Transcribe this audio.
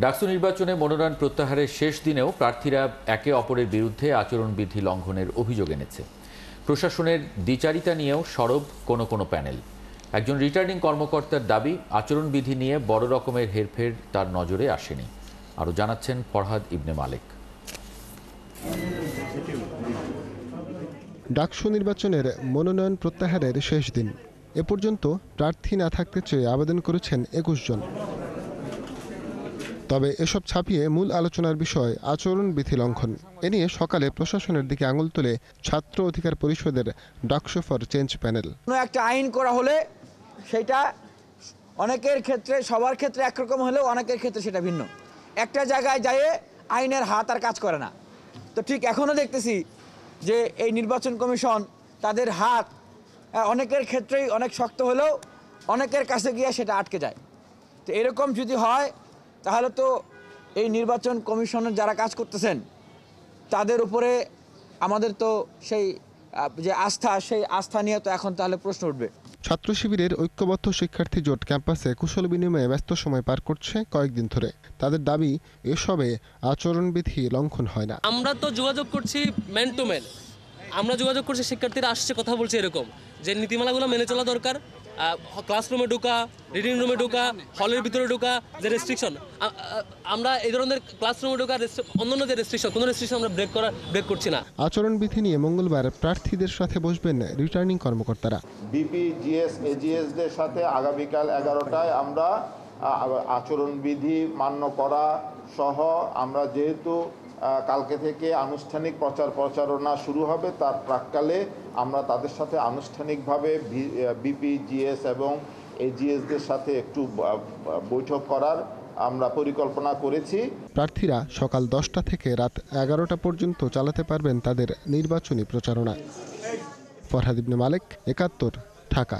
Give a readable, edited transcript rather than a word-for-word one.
ডাকসু নির্বাচনে মনোনয়ন প্রত্যাহারের শেষ দিনেও প্রার্থীরা একে অপরের বিরুদ্ধে আচরণবিধি লঙ্ঘনের অভিযোগ এনেছে। প্রশাসনের দ্বিচারিতা নিয়েও সরব কোনো কোনো প্যানেল। একজন রিটার্নিং কর্মকর্তার দাবি, আচরণবিধি নিয়ে বড় রকমের হেরফের তার নজরে আসেনি। আরও জানাচ্ছেন ফরহাদ ইবনে মালেক। ডাকসু নির্বাচনের মনোনয়ন প্রত্যাহারের শেষ দিন। এ পর্যন্ত প্রার্থী না থাকতে চেয়ে আবেদন করেছেন ২১ জন। তবে এসব ছাপিয়ে মূল আলোচনার বিষয় আচরণবিধি লঙ্ঘন। এ নিয়ে সকালে প্রশাসনের দিকে আঙুল তুলে ছাত্র অধিকার পরিষদের ডাকসু ফর চেঞ্জ প্যানেল। কোনো একটা আইন করা হলে সেটা অনেকের ক্ষেত্রে, সবার ক্ষেত্রে একরকম হলেও অনেকের ক্ষেত্রে সেটা ভিন্ন। একটা জায়গায় যায় আইনের হাত আর কাজ করে না। তো ঠিক এখনও দেখতেছি যে এই নির্বাচন কমিশন তাদের হাত অনেকের ক্ষেত্রেই অনেক শক্ত হলেও অনেকের কাছে গিয়ে সেটা আটকে যায়। তো এরকম যদি হয় তাহলে তো এই নির্বাচন কমিশনের যারা কাজ করতেছেন তাদের উপরে আমাদের তো সেই যে আস্থা, সেই আস্থা নিয়ে তো এখন তাহলে প্রশ্ন উঠবে। ছাত্র শিবিরের ঐক্যবদ্ধ শিক্ষার্থী জোট ক্যাম্পাসে কুশল বিনিময়ে ব্যস্ত সময় পার করছে কয়েকদিন ধরে। তাদের দাবি, এসবে আচরণবিধি লঙ্ঘন হয় না। আমরা তো যোগাযোগ করছি ম্যান টু ম্যান, আমরা যোগাযোগ করছি, শিক্ষার্থীরা আসছে, কথা বলছে এরকম যে নীতিমালাগুলো মেনে চলা দরকার। ক্লাসরুমে ঢোকা, রিডিং রুমে ঢোকা, হলের ভিতরে ঢোকা, যে রেস্ট্রিকশন, আমরা এই ধরনের ক্লাসরুমে ঢোকা অন্যান্য যে রেস্ট্রিকশন, কোনো রেস্ট্রিকশন আমরা ব্রেক করছি না। আচরণবিধি নিয়ে মঙ্গলবার প্রার্থীদের সাথে বসবেন রিটার্নিং কর্মকর্তারা। বিপি, জিএস, এজিএসদের সাথে আগামীকাল 11টায় আমরা আচরণবিধি মান্য করা সহ, আমরা যেহেতু কালকে থেকে আনুষ্ঠানিক প্রচারণা শুরু হবে, তার প্রাক্কালে আমরা তাদের সাথে আনুষ্ঠানিকভাবে বিপি, জিএস এবং এজিএসদের সাথে একটু বৈঠক করার আমরা পরিকল্পনা করেছি। প্রার্থীরা সকাল 10টা থেকে রাত 11টা পর্যন্ত চালাতে পারবেন তাদের নির্বাচনী প্রচারণা। ফরহাদ ইবনে মালেক, ৭১, ঢাকা।